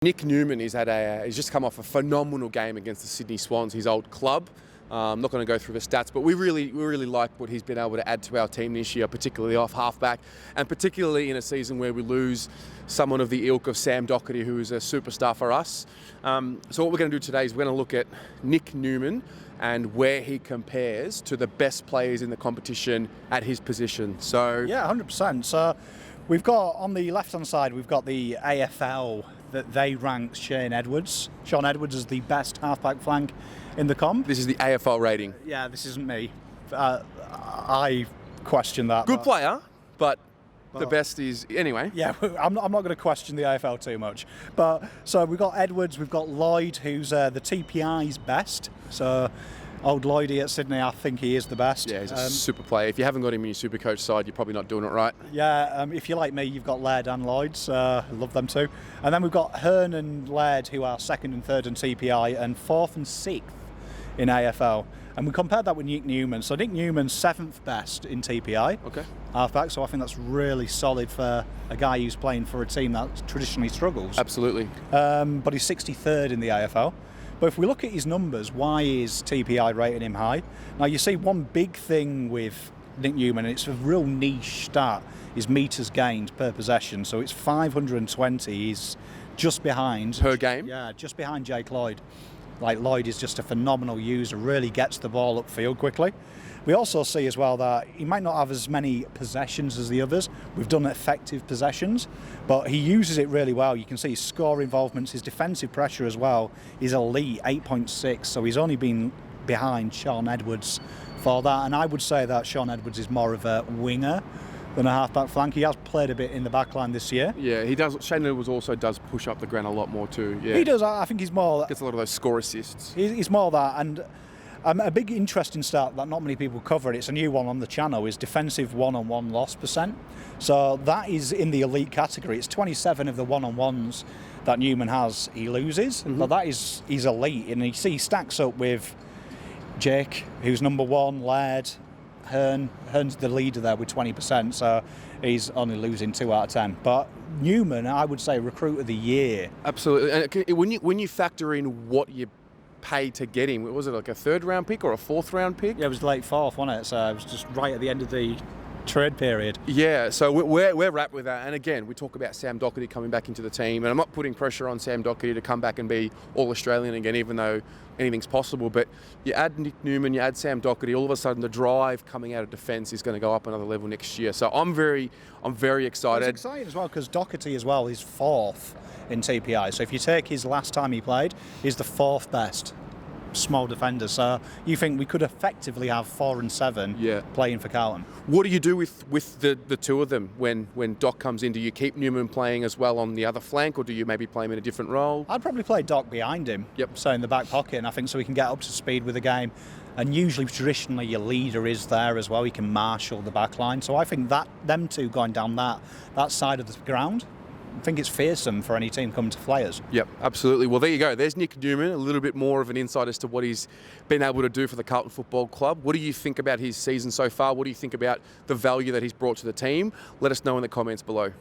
Nic Newman he's just come off a phenomenal game against the Sydney Swans, his old club. I'm not going to go through the stats, but we really like what he's been able to add to our team this year, particularly off halfback, and particularly in a season where we lose someone of the ilk of Sam Docherty, who is a superstar for us. So what we're going to do today is we're going to look at Nic Newman and where he compares to the best players in the competition at his position. So yeah, 100%. So we've got on the left-hand side, we've got the AFL that they rank Shaun Edwards. Shaun Edwards is the best halfback flank in the comp. This is the AFL rating. Yeah, this isn't me. I question that. Good player, but the best is anyway. Yeah, I'm not going to question the AFL too much. But so we've got Edwards, we've got Lloyd, who's the TPI's best. So old Lloydie at Sydney, I think he is the best. Yeah, he's a super player. If you haven't got him in your super coach side, you're probably not doing it right. Yeah, if you're like me, you've got Laird and Lloyd, so I love them too. And then we've got Hearn and Laird, who are second and third in TPI and fourth and sixth in AFL. And we compared that with Nic Newman. So Nic Newman's seventh best in TPI, halfback. So I think that's really solid for a guy who's playing for a team that traditionally struggles. Absolutely. But he's 63rd in the AFL. But if we look at his numbers, why is TPI rating him high? Now you see one big thing with Nic Newman, and it's a real niche stat, is metres gained per possession. So it's 520. He's just behind. Per game? Yeah, just behind Jake Lloyd. Like Lloyd is just a phenomenal user, really gets the ball upfield quickly. We also see as well that he might not have as many possessions as the others. We've done effective possessions, but he uses it really well. You can see his score involvements, his defensive pressure as well is elite, 8.6. So he's only been behind Shaun Edwards for that. And I would say that Shaun Edwards is more of a winger than a half-back flank. He has played a bit in the back line this year. Yeah, he does. Shaun Edwards also does push up the ground a lot more too. Yeah, he does. I think he's more... Gets a lot of those score assists. He's more that. And a big interesting stat that not many people cover, and it's a new one on the channel, is defensive one-on-one loss percent. So that is in the elite category. It's 27 of the one-on-ones that Newman has, he loses. But that is, he's elite. And you see he stacks up with Jake, who's number one, Laird, Hearn's the leader there with 20%, so he's only losing 2 out of 10. But Newman, I would say, recruit of the year. Absolutely. And when you factor in what you paid to get him, was it like a 3rd round pick or a 4th round pick? Yeah, it was late 4th, wasn't it? So it was just right at the end of the trade period. Yeah, so we're wrapped with that. And again, we talk about Sam Docherty coming back into the team, and I'm not putting pressure on Sam Docherty to come back and be all-Australian again, even though anything's possible. But you add Nic Newman, you add Sam Docherty, all of a sudden the drive coming out of defence is going to go up another level next year. So I'm very excited. It's exciting as well because Docherty as well is 4th in TPI. So if you take his last time he played, he's the 4th best small defender. So you think we could effectively have 4 and 7 playing for Carlton. What do you do with the two of them when Doc comes in? Do you keep Newman playing as well on the other flank, or do you maybe play him in a different role? I'd probably play Doc behind him, so in the back pocket, and I think so he can get up to speed with the game. And usually, traditionally, your leader is there as well. He can marshal the back line. So I think that them two going down that side of the ground, I think it's fearsome for any team coming to play us. Yep, absolutely. Well, there you go. There's Nic Newman, a little bit more of an insight as to what he's been able to do for the Carlton Football Club. What do you think about his season so far? What do you think about the value that he's brought to the team? Let us know in the comments below.